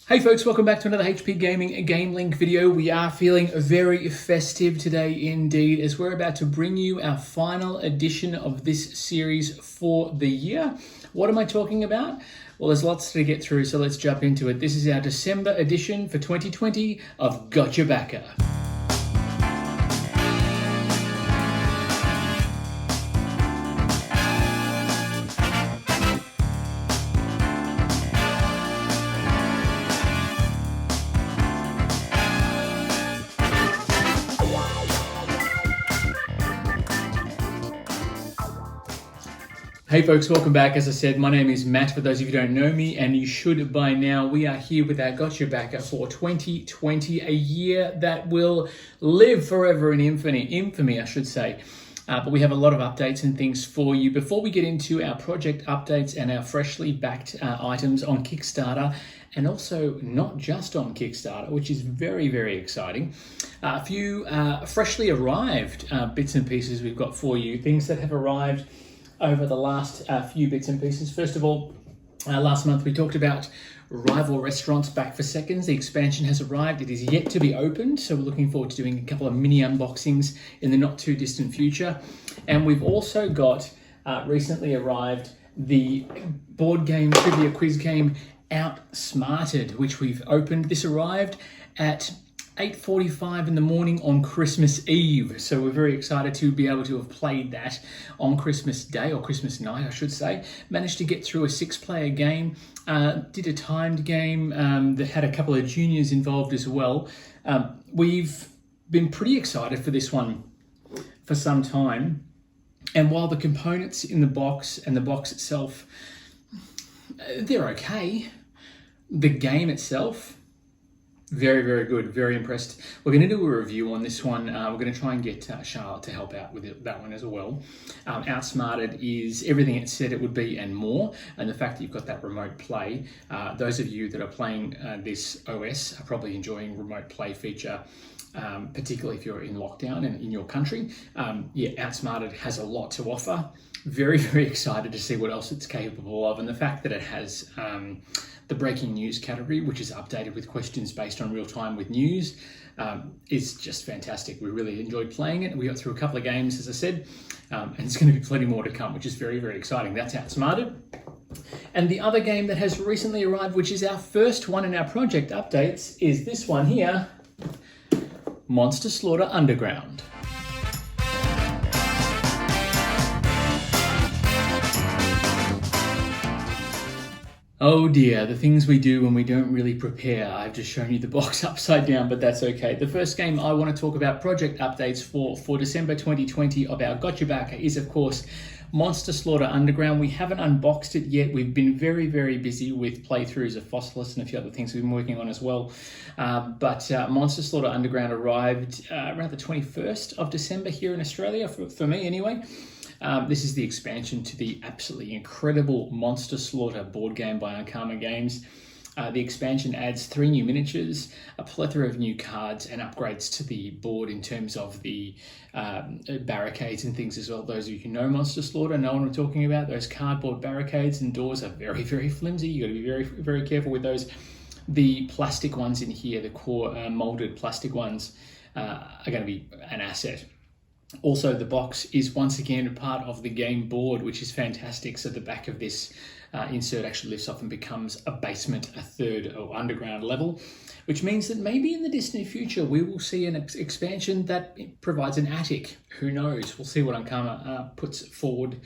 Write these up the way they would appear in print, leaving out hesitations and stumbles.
Hey folks, welcome back to another HP Gaming GameLINK video. We are feeling very festive today indeed, as we're about to bring you our final edition of this series for the year. What am I talking about? Well, there's lots to get through, so let's jump into it. This is our December edition for 2020 of Gotcha Backer. Hey folks, welcome back. As I said, my name is Matt, for those of you who don't know me, and you should by now. We are here with our Gotcha Backer for 2020, a year that will live forever in infamy, I should say. But we have a lot of updates and things for you. Before we get into our project updates and our freshly backed items on Kickstarter, and also not just on Kickstarter, which is very, very exciting. A few freshly arrived bits and pieces we've got for you, things that have arrived over the last few bits and pieces. First of all, last month we talked about Rival Restaurants Back for Seconds. The expansion has arrived. It is yet to be opened, so we're looking forward to doing a couple of mini unboxings in the not too distant future. And we've also got recently arrived the board game trivia quiz game Outsmarted, which we've opened. This arrived at 8:45 in the morning on Christmas Eve. So we're very excited to be able to have played that on Christmas Day, or Christmas night, I should say. Managed to get through a 6-player game, did a timed game that had a couple of juniors involved as well. We've been pretty excited for this one for some time. And while the components in the box and the box itself, they're okay, the game itself, very, very good. Very impressed. We're going to do a review on this one. We're going to try and get Charlotte to help out with that one as well. Outsmarted is everything it said it would be and more. And the fact that you've got that remote play, those of you that are playing this OS are probably enjoying remote play feature, particularly if you're in lockdown and in your country. Outsmarted has a lot to offer. Very, very excited to see what else it's capable of. And the fact that it has the breaking news category, which is updated with questions based on real time with news, is just fantastic. We really enjoyed playing it. We got through a couple of games, as I said, and there's going to be plenty more to come, which is very, very exciting. That's Outsmarted. And the other game that has recently arrived, which is our first one in our project updates, is this one here, Monster Slaughter Underground. Oh dear, the things we do when we don't really prepare. I've just shown you the box upside down, but that's okay. The first game I want to talk about project updates for December 2020 of our Gotcha Backer is, of course, Monster Slaughter Underground. We haven't unboxed it yet. We've been very, very busy with playthroughs of Fossilis and a few other things we've been working on as well. But Monster Slaughter Underground arrived around the 21st of December here in Australia, for me anyway. This is the expansion to the absolutely incredible Monster Slaughter board game by Ankama Games. The expansion adds 3 new miniatures, a plethora of new cards, and upgrades to the board in terms of the barricades and things as well. Those of you who know Monster Slaughter know what I'm talking about. Those cardboard barricades and doors are very, very flimsy. You've got to be very, very careful with those. The plastic ones in here, the core molded plastic ones, are going to be an asset. Also, the box is once again a part of the game board, which is fantastic. So the back of this insert actually lifts off and becomes a basement, a third or underground level, which means that maybe in the distant future we will see an expansion that provides an attic. Who knows? We'll see what Ankama puts forward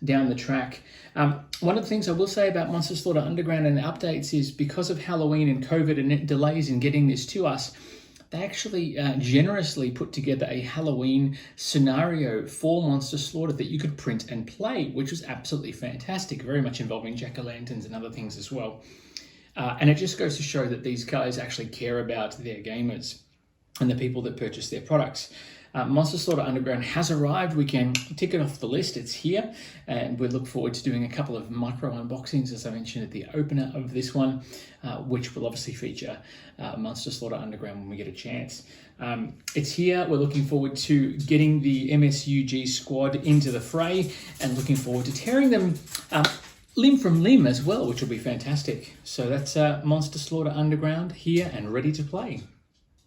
down the track. One of the things I will say about Monster Slaughter Underground and the updates is, because of Halloween and COVID and delays in getting this to us, they actually generously put together a Halloween scenario for Monster Slaughter that you could print and play, which was absolutely fantastic, very much involving jack-o'-lanterns and other things as well. And it just goes to show that these guys actually care about their gamers and the people that purchase their products. Monster Slaughter Underground has arrived. We can tick it off the list. It's here, and we look forward to doing a couple of micro unboxings, as I mentioned at the opener of this one, which will obviously feature Monster Slaughter Underground when we get a chance. It's here. We're looking forward to getting the MSUG squad into the fray and looking forward to tearing them limb from limb as well, which will be fantastic. So that's Monster Slaughter Underground here and ready to play.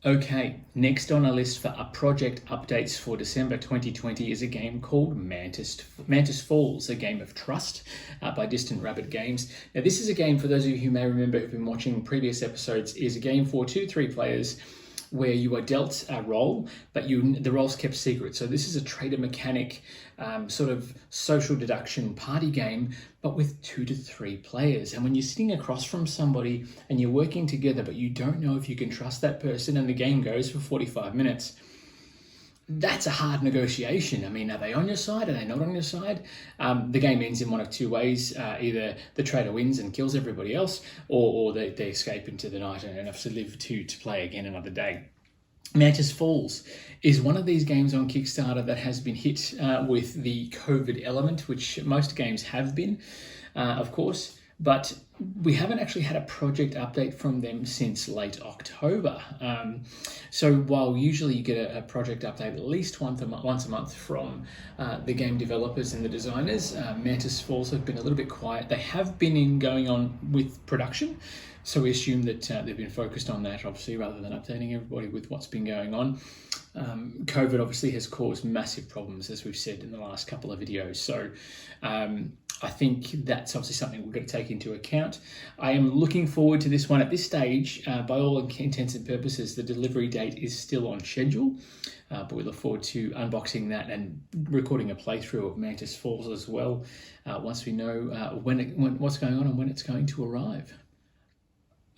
Okay, next on our list for our project updates for December 2020 is a game called Mantis Falls, a game of trust by Distant Rabbit Games. Now, this is a game, for those of you who may remember who've been watching previous episodes, is a game for 2 to 3 players where you are dealt a role, but the role's kept secret. So this is a trader mechanic, sort of social deduction party game, but with 2 to 3 players. And when you're sitting across from somebody and you're working together, but you don't know if you can trust that person, and the game goes for 45 minutes, that's a hard negotiation. I mean, are they on your side? Are they not on your side? The game ends in one of 2 ways. Either the trader wins and kills everybody else, or they escape into the night and have to live to play again another day. Mantis Falls is one of these games on Kickstarter that has been hit with the COVID element, which most games have been, of course. But we haven't actually had a project update from them since late October. So while usually you get a project update at least once a month from the game developers and the designers, Mantis Falls have been a little bit quiet. They have been going on with production, so we assume that they've been focused on that, obviously, rather than updating everybody with what's been going on. COVID obviously has caused massive problems, as we've said in the last couple of videos. So I think that's obviously something we've got to take into account. I am looking forward to this one. At this stage, by all intents and purposes, the delivery date is still on schedule, but we look forward to unboxing that and recording a playthrough of Mantis Falls as well, once we know what's going on and when it's going to arrive.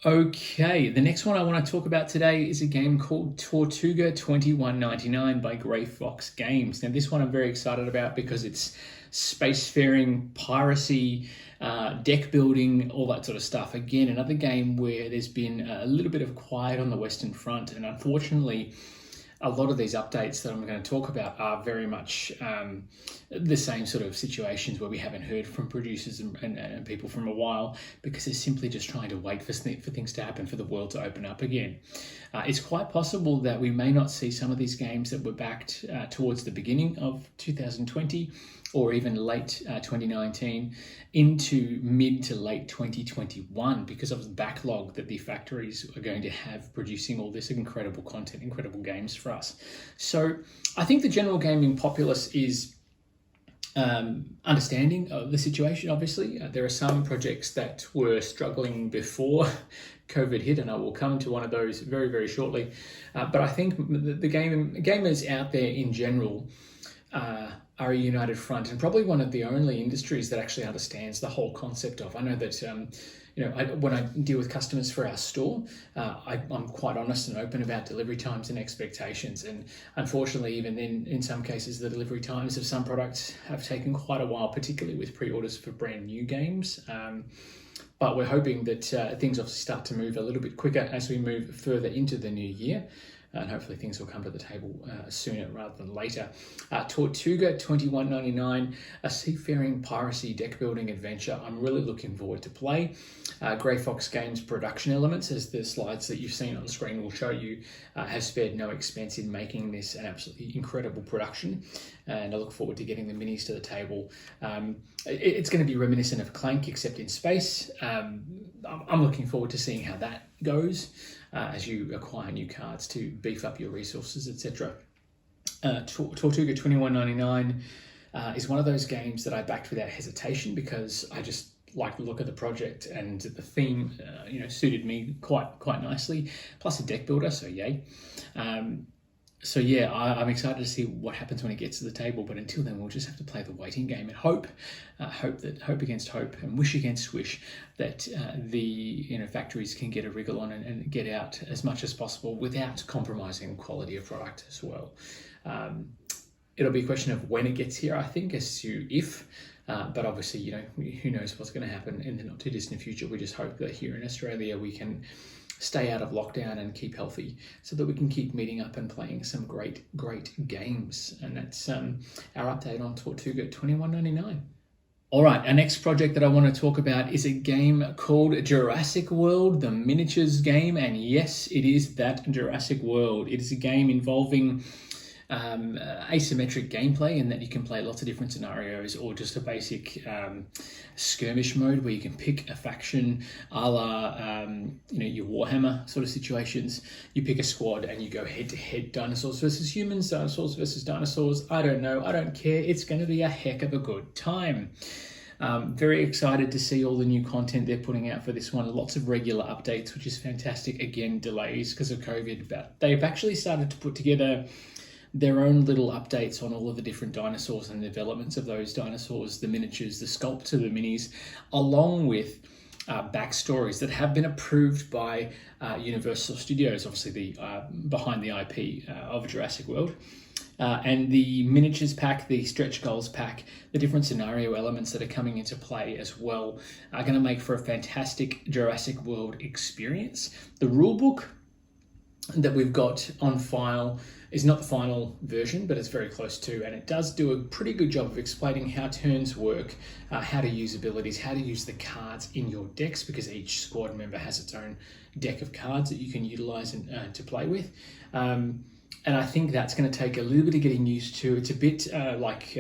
Okay, the next one I want to talk about today is a game called Tortuga 2199 by Grey Fox Games. Now, this one I'm very excited about because it's spacefaring, piracy, deck building, all that sort of stuff. Again, another game where there's been a little bit of quiet on the Western Front, and unfortunately, a lot of these updates that I'm going to talk about are very much the same sort of situations where we haven't heard from producers and people from a while, because they're simply just trying to wait for things to happen, for the world to open up again. It's quite possible that we may not see some of these games that were backed towards the beginning of 2020 or even late 2019 into mid to late 2021 because of the backlog that the factories are going to have producing all this incredible content, incredible games for us. So I think the general gaming populace is understanding of the situation, obviously. There are some projects that were struggling before COVID hit, and I will come to one of those very, very shortly. But I think the gamers out there in general are a united front, and probably one of the only industries that actually understands the whole concept of. I know that when I deal with customers for our store, I'm quite honest and open about delivery times and expectations. And unfortunately, even then, in some cases, the delivery times of some products have taken quite a while, particularly with pre-orders for brand new games. But we're hoping that things obviously start to move a little bit quicker as we move further into the new year. And hopefully things will come to the table sooner rather than later. Tortuga 2199, a seafaring piracy deck building adventure. I'm really looking forward to play. Grey Fox Games production elements, as the slides that you've seen on the screen will show you, has spared no expense in making this an absolutely incredible production. And I look forward to getting the minis to the table. It's going to be reminiscent of Clank, except in space. I'm looking forward to seeing how that goes. As you acquire new cards to beef up your resources, etc. Tortuga 2199 is one of those games that I backed without hesitation because I just like the look of the project, and the theme suited me quite nicely. Plus a deck builder, so yay. So yeah, I'm excited to see what happens when it gets to the table. But until then, we'll just have to play the waiting game and hope against hope and wish against wish that the factories can get a wriggle on and get out as much as possible without compromising quality of product as well. It'll be a question of when it gets here, I think, as to if. But obviously, who knows what's going to happen in the not too distant future. We just hope that here in Australia we can stay out of lockdown and keep healthy so that we can keep meeting up and playing some great games. And that's our update on Tortuga 2199. All right, our next project that I want to talk about is a game called Jurassic World, the miniatures game. And yes, it is that Jurassic World. It is a game involving asymmetric gameplay in that you can play lots of different scenarios, or just a basic skirmish mode where you can pick a faction, a la your Warhammer sort of situations. You pick a squad and you go head to head, dinosaurs versus humans, dinosaurs versus dinosaurs. I don't know, I don't care. It's going to be a heck of a good time. Very excited to see all the new content they're putting out for this one. Lots of regular updates, which is fantastic. Again, delays because of COVID, but they've actually started to put together their own little updates on all of the different dinosaurs and the developments of those dinosaurs, the miniatures, the sculpts of the minis, along with backstories that have been approved by Universal Studios, obviously the behind the IP of Jurassic World. And the miniatures pack, the stretch goals pack, the different scenario elements that are coming into play as well are going to make for a fantastic Jurassic World experience. The rulebook that we've got on file is not the final version, but it's very close to, and it does do a pretty good job of explaining how turns work, how to use abilities, how to use the cards in your decks, because each squad member has its own deck of cards that you can utilize and to play with. And I think that's going to take a little bit of getting used to. It's a bit like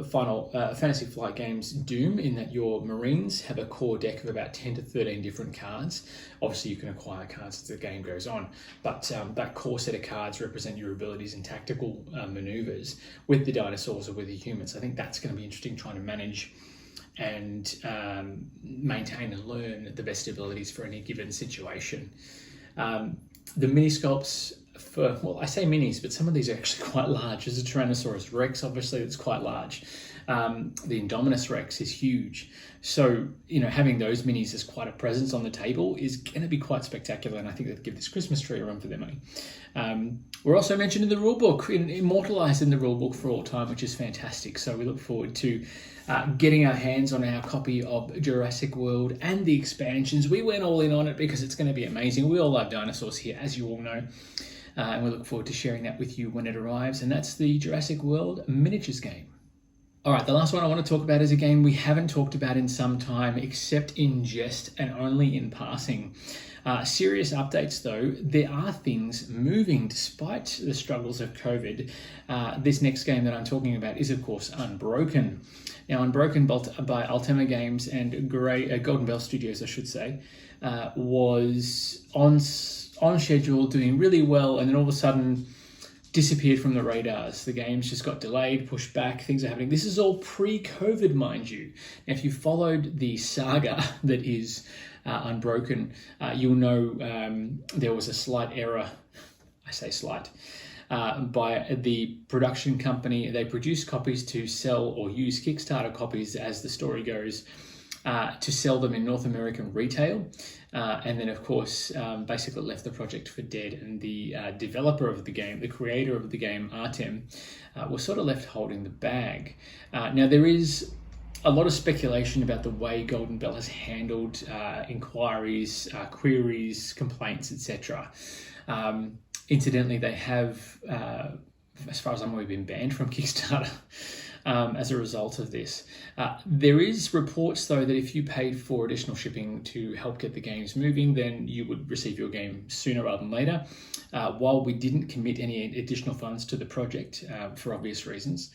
Final Fantasy Flight Games Doom, in that your Marines have a core deck of about 10 to 13 different cards. Obviously, you can acquire cards as the game goes on, but that core set of cards represent your abilities and tactical maneuvers with the dinosaurs or with the humans. I think that's going to be interesting, trying to manage and maintain and learn the best abilities for any given situation. The mini sculpts, I say minis, but some of these are actually quite large. There's a Tyrannosaurus Rex, obviously, that's quite large. The Indominus Rex is huge. So, having those minis as quite a presence on the table is going to be quite spectacular, and I think they'd give this Christmas tree a run for their money. We're also mentioned in the rulebook, immortalised in the rulebook for all time, which is fantastic. So we look forward to getting our hands on our copy of Jurassic World and the expansions. We went all in on it because it's going to be amazing. We all love dinosaurs here, as you all know. And we look forward to sharing that with you when it arrives. And that's the Jurassic World miniatures game. All right, the last one I want to talk about is a game we haven't talked about in some time, except in jest and only in passing. Serious updates though, there are things moving despite the struggles of COVID. This next game that I'm talking about is, of course, Unbroken. Now, Unbroken by Ultima Games and Golden Bell Studios, I should say, was on schedule, doing really well, and then all of a sudden disappeared from the radars. The game's just got delayed, pushed back, things are happening. This is all pre-COVID, mind you. Now, if you followed the saga that is Unbroken, you'll know there was a slight error, I say slight, by the production company. They produced copies to sell, or use Kickstarter copies, as the story goes, to sell them in North American retail. And then, of course, basically left the project for dead. And the developer of the game, the creator of the game, Artem, was sort of left holding the bag. Now, there is a lot of speculation about the way Golden Bell has handled inquiries, queries, complaints, etc. Incidentally, they have, as far as I'm aware, been banned from Kickstarter as a result of this. There is reports, though, that if you paid for additional shipping to help get the games moving, then you would receive your game sooner rather than later. While we didn't commit any additional funds to the project for obvious reasons,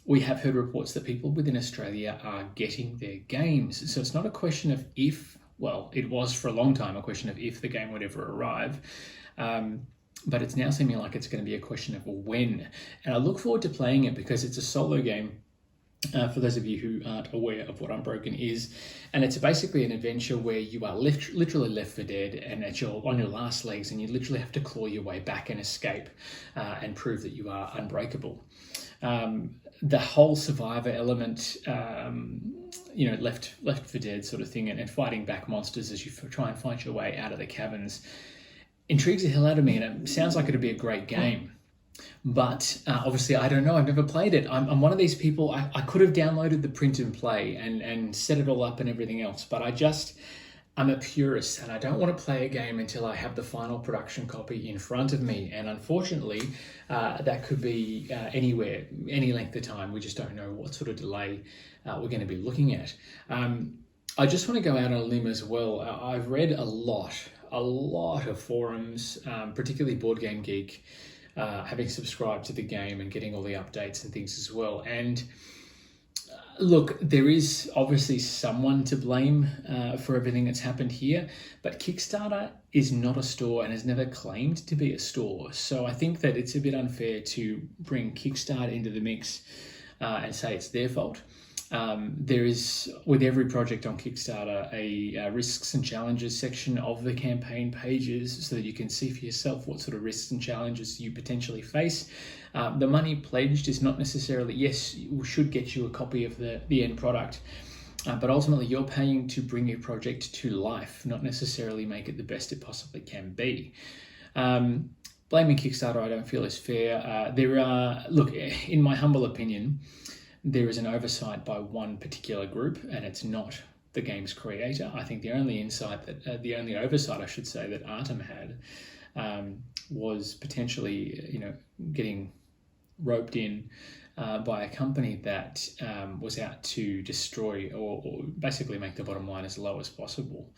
we have heard reports that people within Australia are getting their games. So it's not a question of if, well, it was for a long time a question of if the game would ever arrive. But it's now seeming like it's going to be a question of when. And I look forward to playing it because it's a solo game, for those of you who aren't aware of what Unbroken is. And it's basically an adventure where you are literally left for dead, and on your last legs, and you literally have to claw your way back and escape and prove that you are unbreakable. The whole survivor element, left for dead sort of thing, and fighting back monsters as you try and find your way out of the caverns, intrigues the hell out of me, and it sounds like it'd be a great game. But obviously, I don't know. I've never played it. I'm one of these people, I could have downloaded the print and play and set it all up and everything else, but I'm a purist, and I don't want to play a game until I have the final production copy in front of me. And unfortunately, that could be anywhere, any length of time. We just don't know what sort of delay we're going to be looking at. I just want to go out on a limb as well. I've read a lot of forums, particularly Board Game Geek, having subscribed to the game and getting all the updates and things as well. And look, there is obviously someone to blame for everything that's happened here, but Kickstarter is not a store and has never claimed to be a store. So I think that it's a bit unfair to bring Kickstarter into the mix and say it's their fault. There is, with every project on Kickstarter, a risks and challenges section of the campaign pages so that you can see for yourself what sort of risks and challenges you potentially face. The money pledged is not necessarily, yes, it should get you a copy of the end product, but ultimately you're paying to bring your project to life, not necessarily make it the best it possibly can be. Blaming Kickstarter I don't feel is fair. Look, in my humble opinion, there is an oversight by one particular group, and it's not the game's creator. I think the only oversight I should say, that Artem had was potentially, getting roped in by a company that was out to destroy or basically make the bottom line as low as possible.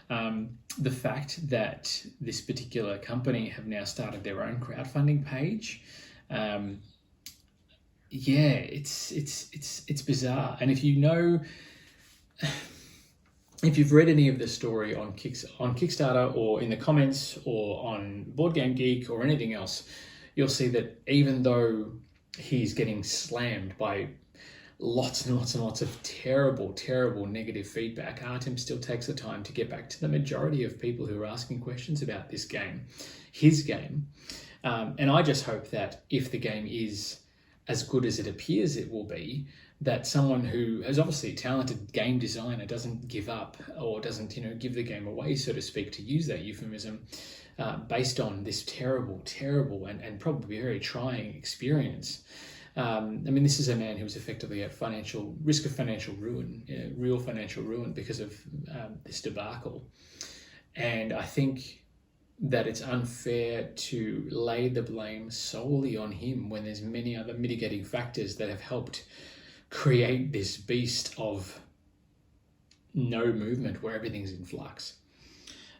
The fact that this particular company have now started their own crowdfunding page, it's bizarre. And if you've read any of the story on Kickstarter or in the comments or on Board Game Geek or anything else, you'll see that even though he's getting slammed by lots and lots and lots of terrible, terrible negative feedback, Artem still takes the time to get back to the majority of people who are asking questions about this game, his game. And I just hope that if the game is as good as it appears it will be, that someone who is obviously a talented game designer doesn't give up or doesn't, give the game away, so to speak, to use that euphemism, based on this terrible, terrible and probably very trying experience. This is a man who was effectively at risk of financial ruin, real financial ruin because of this debacle. And I think that it's unfair to lay the blame solely on him when there's many other mitigating factors that have helped create this beast of no movement where everything's in flux.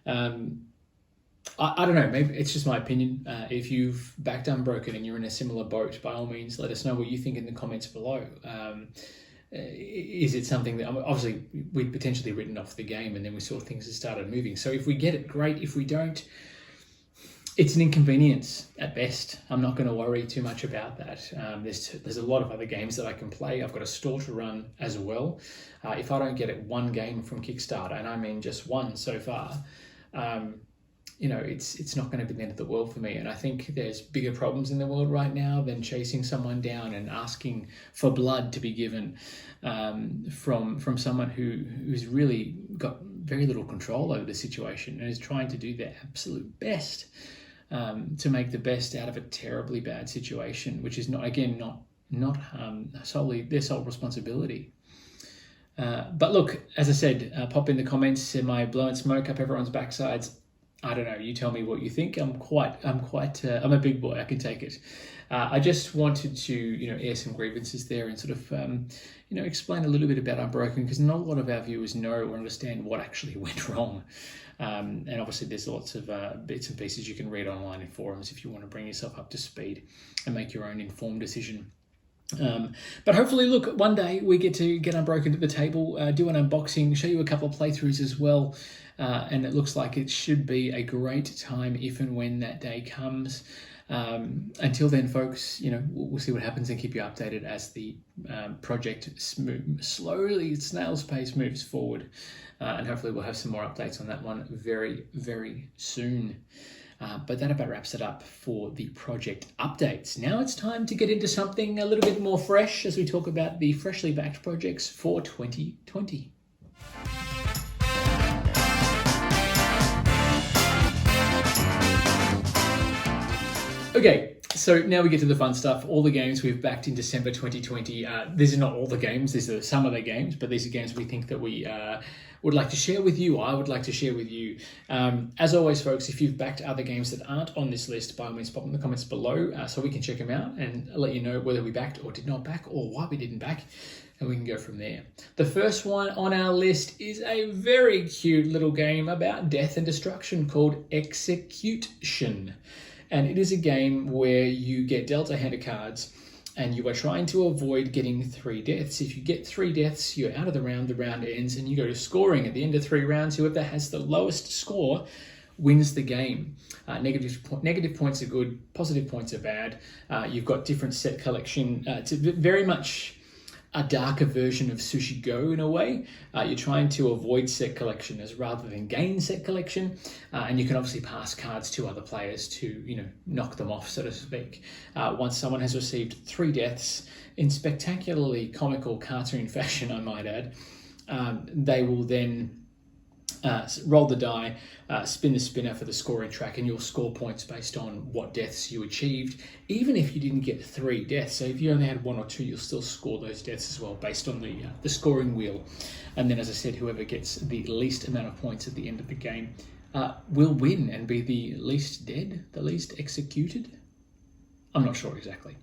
I don't know, maybe it's just my opinion. If you've backed Unbroken and you're in a similar boat, by all means, let us know what you think in the comments below. Is it something that, obviously, we'd potentially written off the game and then we saw things that started moving. So if we get it, great. If we don't, it's an inconvenience at best. I'm not going to worry too much about that. There's a lot of other games that I can play. I've got a store to run as well. If I don't get it one game from Kickstarter, and I mean just one so far, it's not going to be the end of the world for me. And I think there's bigger problems in the world right now than chasing someone down and asking for blood to be given from someone who's really got very little control over the situation and is trying to do their absolute best to make the best out of a terribly bad situation, which is not solely their sole responsibility. But look, as I said, pop in the comments. Am I blowing smoke up everyone's backsides? I don't know. You tell me what you think. I'm a big boy. I can take it. I just wanted to, air some grievances there and sort of, explain a little bit about Unbroken, because not a lot of our viewers know or understand what actually went wrong. And obviously there's lots of bits and pieces you can read online in forums if you want to bring yourself up to speed and make your own informed decision. But hopefully, look, one day we get to get Unbroken to the table, do an unboxing, show you a couple of playthroughs as well. And it looks like it should be a great time if and when that day comes. Until then, folks, we'll see what happens and keep you updated as the project slowly, snail's pace moves forward. And hopefully we'll have some more updates on that one very, very soon. But that about wraps it up for the project updates. Now it's time to get into something a little bit more fresh as we talk about the freshly backed projects for 2020. Okay, so now we get to the fun stuff. All the games we've backed in December 2020. These are not all the games. These are some of the games, but these are games we think that we would like to share with you. I would like to share with you. As always, folks, if you've backed other games that aren't on this list, by all means, pop in the comments below so we can check them out and let you know whether we backed or did not back or why we didn't back, and we can go from there. The first one on our list is a very cute little game about death and destruction called Execution. And it is a game where you get dealt a hand of cards and you are trying to avoid getting 3 deaths. If you get 3 deaths, you're out of the round ends, and you go to scoring. At the end of 3 rounds, whoever has the lowest score wins the game. Negative points are good, positive points are bad. You've got different set collection. It's very much a darker version of Sushi Go in a way. You're trying to avoid set collection as rather than gain set collection, and you can obviously pass cards to other players to knock them off, so to speak. Once someone has received 3 deaths in spectacularly comical cartoon fashion, I might add, they will then roll the die, spin the spinner for the scoring track, and you'll score points based on what deaths you achieved, even if you didn't get 3 deaths. So if you only had 1 or 2, you'll still score those deaths as well based on the scoring wheel. And then, as I said, whoever gets the least amount of points at the end of the game will win and be the least dead, the least executed. I'm not sure exactly.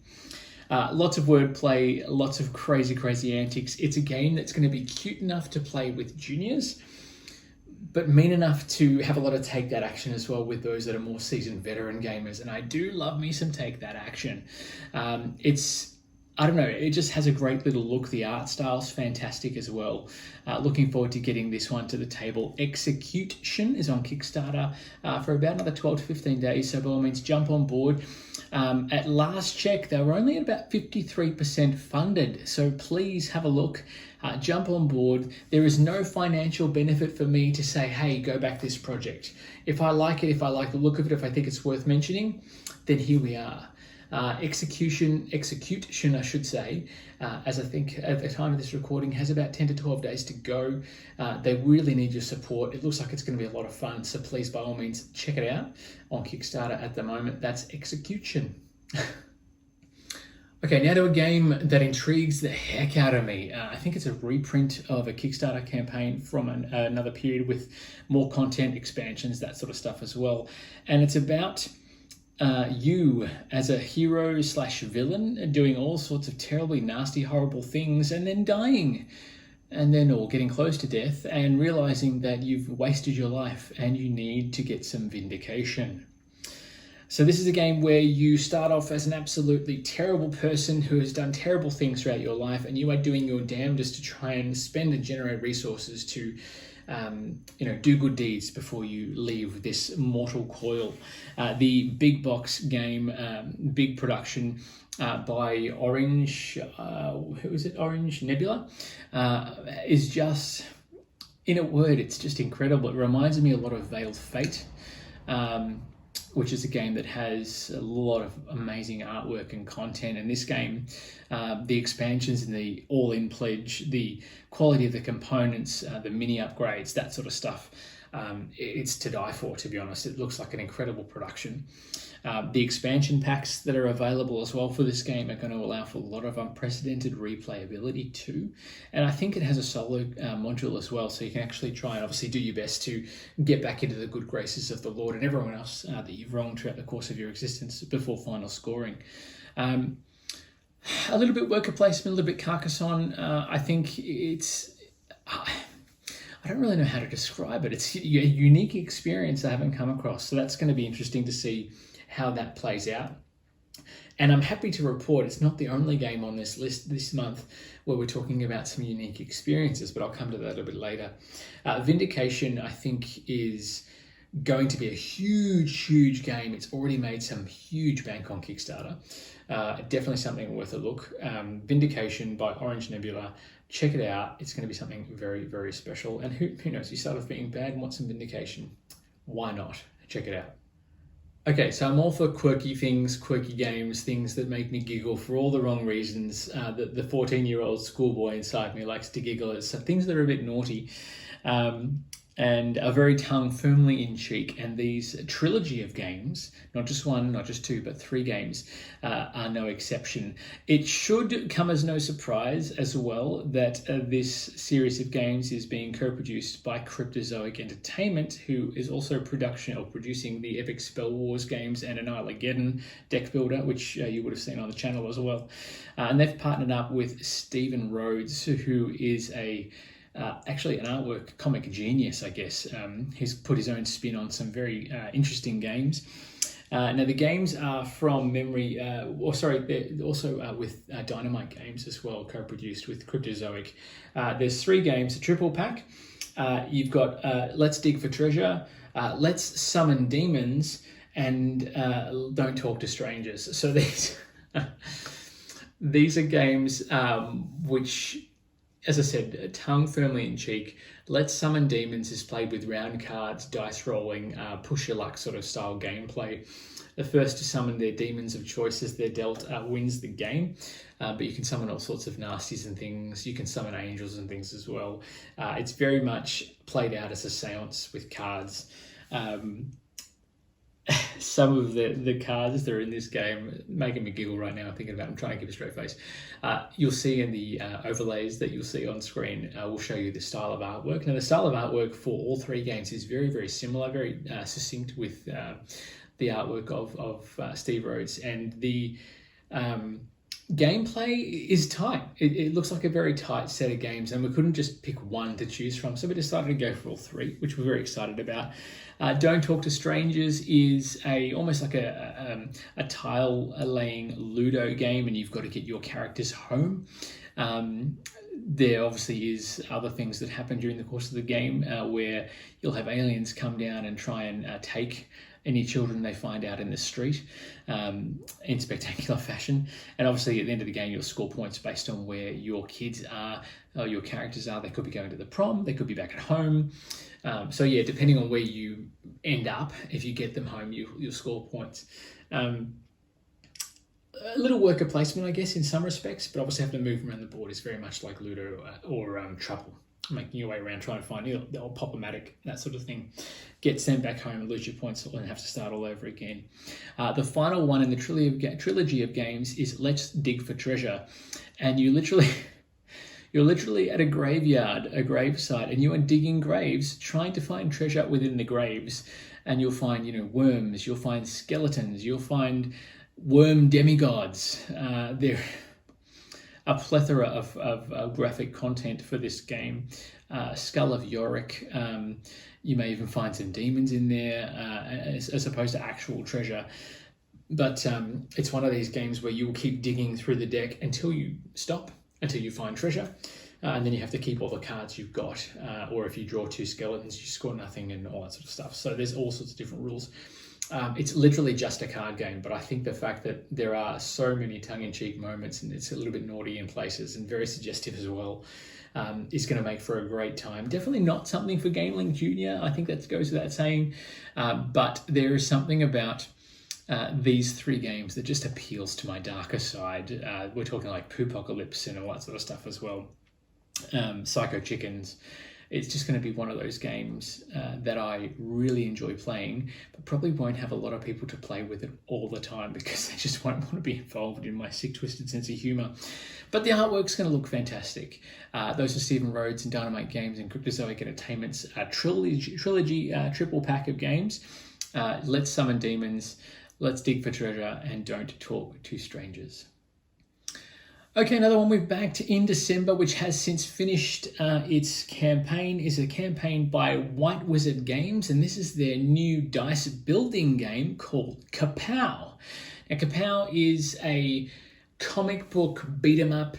Lots of wordplay, lots of crazy antics. It's a game that's going to be cute enough to play with juniors, but mean enough to have a lot of take that action as well with those that are more seasoned veteran gamers. And I do love me some take that action. I don't know, it just has a great little look. The art style's fantastic as well. Looking forward to getting this one to the table. Execution is on Kickstarter for about another 12 to 15 days, so by all means jump on board. At last check, they were only at about 53% funded, so please have a look. Jump on board. There is no financial benefit for me to say, hey, go back this project. If I like it, if I like the look of it, if I think it's worth mentioning, then here we are. Execution, I should say, as I think at the time of this recording, has about 10 to 12 days to go. They really need your support. It looks like it's going to be a lot of fun, so please, by all means, check it out on Kickstarter at the moment. That's Execution. Okay, now to a game that intrigues the heck out of me. I think it's a reprint of a Kickstarter campaign from another period with more content, expansions, that sort of stuff as well. And it's about you as a hero slash villain doing all sorts of terribly nasty, horrible things and then dying. And then, or getting close to death and realizing that you've wasted your life and you need to get some vindication. So this is a game where you start off as an absolutely terrible person who has done terrible things throughout your life, and you are doing your damnedest to try and spend and generate resources to do good deeds before you leave this mortal coil. The big box game, big production by Orange, Orange Nebula, is just, in a word, it's just incredible. It reminds me a lot of Veiled Fate, which is a game that has a lot of amazing artwork and content. And this game, the expansions and the all-in pledge, the quality of the components, the mini upgrades, that sort of stuff, it's to die for, to be honest. It looks like an incredible production. The expansion packs that are available as well for this game are going to allow for a lot of unprecedented replayability too. And I think it has a solo module as well, so you can actually try and obviously do your best to get back into the good graces of the Lord and everyone else that you've wronged throughout the course of your existence before final scoring. A little bit worker placement, a little bit Carcassonne. I think it's... I don't really know how to describe it. It's a unique experience I haven't come across, so that's going to be interesting to see how that plays out. And I'm happy to report it's not the only game on this list this month where we're talking about some unique experiences, but I'll come to that a little bit later. Vindication, I think, is going to be a huge game. It's already made some huge bank on Kickstarter. Definitely something worth a look. Vindication by Orange Nebula. Check it out. It's going to be something very special. And who knows, you start off being bad and want some vindication. Why not? Check it out. Okay, so I'm all for quirky things, quirky games, things that make me giggle for all the wrong reasons. The 14-year-old schoolboy inside me likes to giggle at some things that are a bit naughty and are very tongue firmly in cheek. And these trilogy of games, not just one, not just two, but 3 games, are no exception. It should come as no surprise as well that this series of games is being co-produced by Cryptozoic Entertainment, who is also producing the Epic Spell Wars games and Annihilageddon deck builder, which you would have seen on the channel as well. And they've partnered up with Stephen Rhodes, who is actually an artwork comic genius, I guess. He's put his own spin on some very interesting games. Now the games are from memory, they're also with Dynamite Games as well, co-produced with Cryptozoic. There's 3 games, a triple pack. You've got Let's Dig for Treasure, Let's Summon Demons, and Don't Talk to Strangers. So these are games which, as I said, tongue firmly in cheek. Let's Summon Demons is played with round cards, dice rolling, push your luck sort of style gameplay. The first to summon their demons of choice as they're dealt wins the game. But you can summon all sorts of nasties and things. You can summon angels and things as well. It's very much played out as a seance with cards. Some of the cards that are in this game making me giggle right now thinking about it. I'm trying to keep a straight face. You'll see in the overlays that you'll see on screen, we'll show you the style of artwork. Now the style of artwork for all 3 games is very, very similar, very succinct with the artwork of Steve Rhodes, and the gameplay is tight. It looks like a very tight set of games, and we couldn't just pick one to choose from, so we decided to go for all 3, which we're very excited about. Don't Talk to Strangers is almost like a tile laying Ludo game, and you've got to get your characters home. There obviously is other things that happen during the course of the game where you'll have aliens come down and try and take any children they find out in the street in spectacular fashion. And obviously at the end of the game, you'll score points based on where your kids are, or your characters are. They could be going to the prom, they could be back at home. So yeah, depending on where you end up, if you get them home, you'll score points. A little worker placement, I guess, in some respects, but obviously having to move around the board is very much like Ludo or Trouble. Making your way around trying to find the old Pop-O-Matic, that sort of thing. Get sent back home and lose your points and have to start all over again. The final one in the trilogy of games is Let's Dig for Treasure. And you're literally at a graveyard, a gravesite, and you are digging graves, trying to find treasure within the graves. And you'll find, worms, you'll find skeletons, you'll find worm demigods. There a plethora of graphic content for this game. Skull of Yorick. You may even find some demons in there as opposed to actual treasure. But it's one of these games where you'll keep digging through the deck until you stop, until you find treasure. And then you have to keep all the cards you've got. Or if you draw 2 skeletons, you score nothing and all that sort of stuff. So there's all sorts of different rules. It's literally just a card game, but I think the fact that there are so many tongue-in-cheek moments and it's a little bit naughty in places and very suggestive as well is going to make for a great time. Definitely not something for GameLINK Junior. I think that goes without saying, but there is something about these 3 games that just appeals to my darker side. We're talking like Poopocalypse and all that sort of stuff as well. Psycho Chickens. It's just going to be one of those games that I really enjoy playing, but probably won't have a lot of people to play with it all the time because they just won't want to be involved in my sick, twisted sense of humour. But the artwork's going to look fantastic. Those are Stephen Rhodes and Dynamite Games and Cryptozoic Entertainment's trilogy triple pack of games. Let's Summon Demons, Let's Dig for Treasure, and Don't Talk to Strangers. Okay, another one we've backed in December, which has since finished its campaign, is a campaign by White Wizard Games, and this is their new dice building game called Kapow. Now, Kapow is a comic book beat 'em up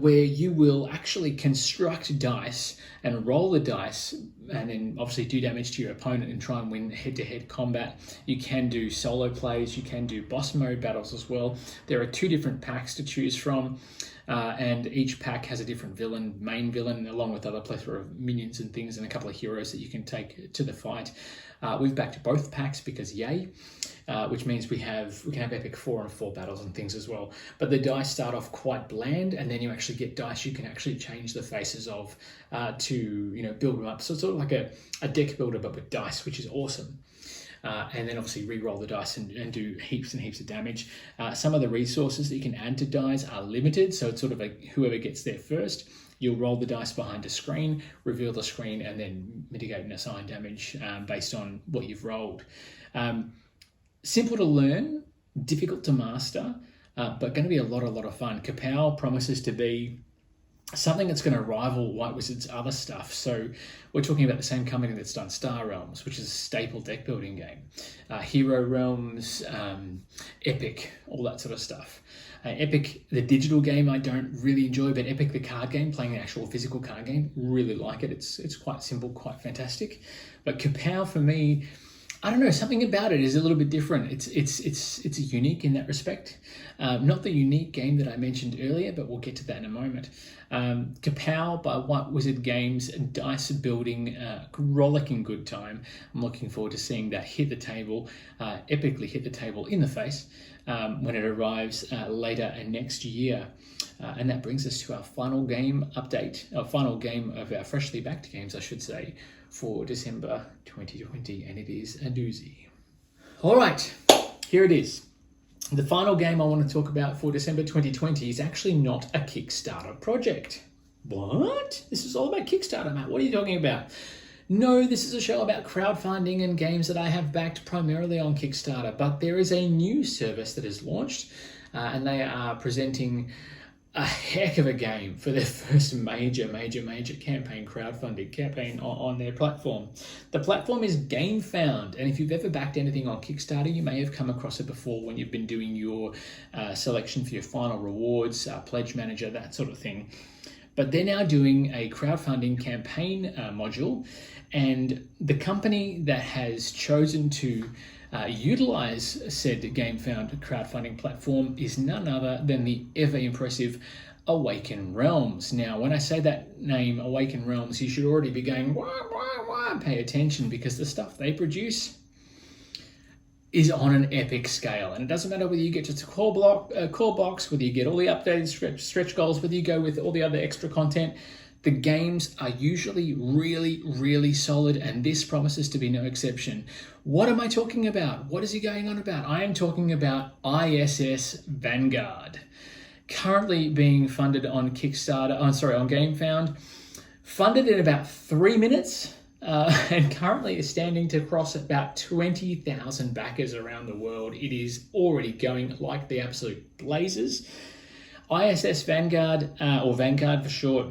where you will actually construct dice and roll the dice and then obviously do damage to your opponent and try and win head-to-head combat. You can do solo plays, you can do boss mode battles as well. There are 2 different packs to choose from and each pack has a different main villain, along with other plethora of minions and things and a couple of heroes that you can take to the fight. We've backed both packs because yay. Which means we can have epic 4-on-4 battles and things as well. But the dice start off quite bland, and then you actually get dice you can actually change the faces of to build them up. So it's sort of like a deck builder, but with dice, which is awesome. And then obviously re-roll the dice and do heaps and heaps of damage. Some of the resources that you can add to dice are limited, so it's sort of like whoever gets there first. You'll roll the dice behind a screen, reveal the screen, and then mitigate and assign damage based on what you've rolled. Simple to learn, difficult to master, but going to be a lot of fun. Kapow promises to be something that's going to rival White Wizard's other stuff. So we're talking about the same company that's done Star Realms, which is a staple deck building game, Hero Realms, Epic, all that sort of stuff. Epic, the digital game, I don't really enjoy, but Epic, the card game, playing an actual physical card game, really like it. It's quite simple, quite fantastic. But Kapow, for me, I don't know, something about it is a little bit different. It's unique in that respect. Not the unique game that I mentioned earlier, but we'll get to that in a moment. Kapow by White Wizard Games, dice building, rollicking good time. I'm looking forward to seeing that hit the table, epically hit the table in the face when it arrives later next year. And that brings us to our final game update, our final game of our freshly backed games, I should say, for December 2020, and it is a doozy. All right, here it is. The final game I want to talk about for December 2020 is actually not a Kickstarter project. What? This is all about Kickstarter, Matt. What are you talking about? No, this is a show about crowdfunding and games that I have backed primarily on Kickstarter, but there is a new service that is launched, and they are presenting a heck of a game for their first major campaign, crowdfunding campaign on their platform. The platform is GameFound, and if you've ever backed anything on Kickstarter, you may have come across it before when you've been doing your selection for your final rewards, pledge manager, that sort of thing. But they're now doing a crowdfunding campaign module, and the company that has chosen to utilize said GameFound crowdfunding platform is none other than the ever impressive Awaken Realms. Now, when I say that name, Awaken Realms, you should already be going, wah, pay attention, because the stuff they produce is on an epic scale. And it doesn't matter whether you get just a core box, whether you get all the updated stretch goals, whether you go with all the other extra content. The games are usually really solid, and this promises to be no exception. What am I talking about? What is he going on about? I am talking about ISS Vanguard, currently being funded on Kickstarter, on GameFound, funded in about 3 minutes, and currently is standing to cross about 20,000 backers around the world. It is already going like the absolute blazes. ISS Vanguard, or Vanguard for short,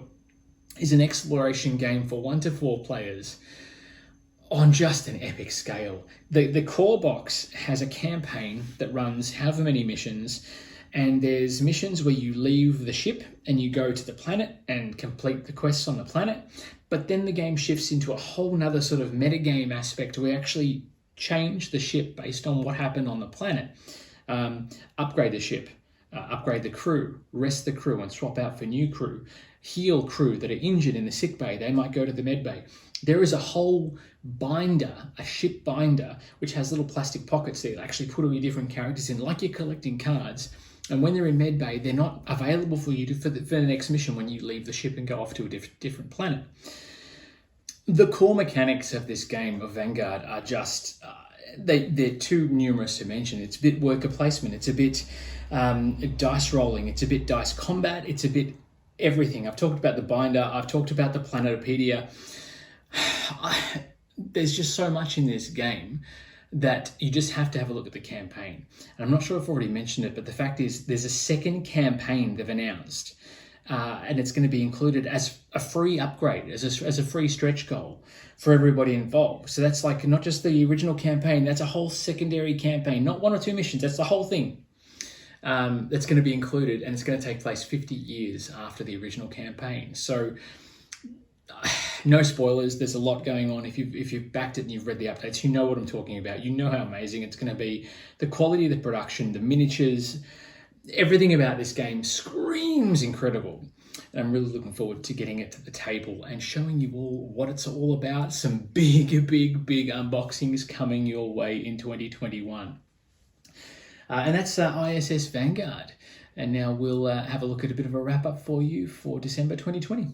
is an exploration game for 1 to 4 players on just an epic scale. The core box has a campaign that runs however many missions, and there's missions where you leave the ship and you go to the planet and complete the quests on the planet, but then the game shifts into a whole nother sort of metagame aspect where we actually change the ship based on what happened on the planet, upgrade the ship, upgrade the crew, rest the crew and swap out for new crew, heal crew that are injured in the sick bay, they might go to the med bay. There is a whole binder, a ship binder, which has little plastic pockets that you actually put all your different characters in, like you're collecting cards. And when they're in med bay, they're not available for you for the next mission when you leave the ship and go off to a different planet. The core mechanics of this game of Vanguard are just, they're too numerous to mention. It's a bit worker placement, it's a bit dice rolling, it's a bit dice combat, it's a bit everything. I've talked about the binder, I've talked about the Planetopedia. There's just so much in this game that you just have to have a look at the campaign. And I'm not sure if I've already mentioned it, but the fact is there's a second campaign they've announced, and it's going to be included as a free upgrade, as a free stretch goal for everybody involved. So that's like not just the original campaign, that's a whole secondary campaign, not 1 or 2 missions, that's the whole thing. That's going to be included, and it's going to take place 50 years after the original campaign. So no spoilers, there's a lot going on. If you've backed it and you've read the updates, you know what I'm talking about. You know how amazing it's going to be. The quality of the production, the miniatures, everything about this game screams incredible. And I'm really looking forward to getting it to the table and showing you all what it's all about. Some big unboxings coming your way in 2021. And that's ISS Vanguard. And now we'll have a look at a bit of a wrap up for you for December 2020.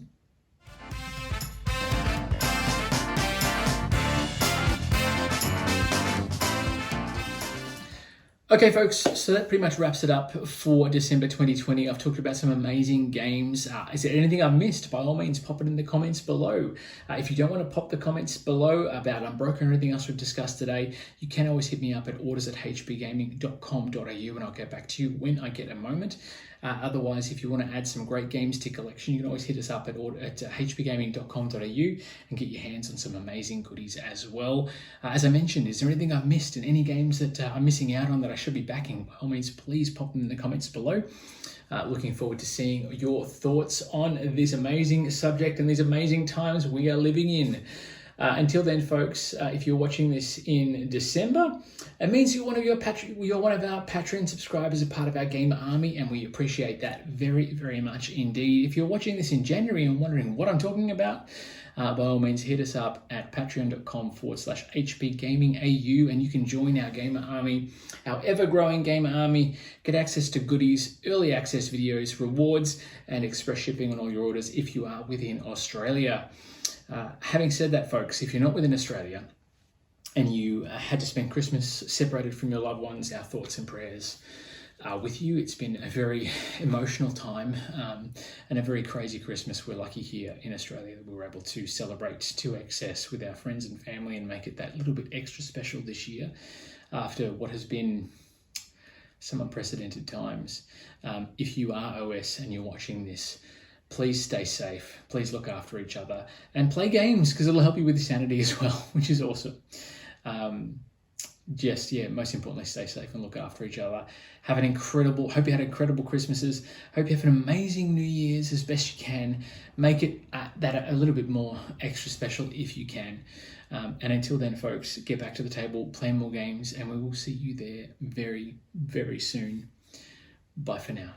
Okay, folks, so that pretty much wraps it up for December 2020. I've talked about some amazing games. Is there anything I've missed? By all means, pop it in the comments below. If you don't want to pop the comments below about Unbroken or anything else we've discussed today, you can always hit me up at orders@hbgaming.com.au and I'll get back to you when I get a moment. Otherwise, if you want to add some great games to your collection, you can always hit us up at hbgaming.com.au and get your hands on some amazing goodies as well. As I mentioned, is there anything I've missed and any games that I'm missing out on that I should be backing? By all means, please pop them in the comments below. Looking forward to seeing your thoughts on this amazing subject and these amazing times we are living in. Until then, folks, if you're watching this in December, it means you're one of our Patreon subscribers, a part of our gamer army, and we appreciate that very, very much indeed. If you're watching this in January and wondering what I'm talking about, by all means, hit us up at patreon.com/hbgamingau, and you can join our gamer army, our ever-growing gamer army, get access to goodies, early access videos, rewards, and express shipping on all your orders if you are within Australia. Having said that, folks, if you're not within Australia and you had to spend Christmas separated from your loved ones, our thoughts and prayers are with you. It's been a very emotional time and a very crazy Christmas. We're lucky here in Australia that we were able to celebrate to excess with our friends and family and make it that little bit extra special this year after what has been some unprecedented times. If you are OS and you're watching this, please stay safe, please look after each other, and play games because it'll help you with your sanity as well, which is awesome. Most importantly, stay safe and look after each other. Hope you had incredible Christmases. Hope you have an amazing New Year's as best you can. Make it that a little bit more extra special if you can. And until then, folks, get back to the table, play more games, and we will see you there very, very soon. Bye for now.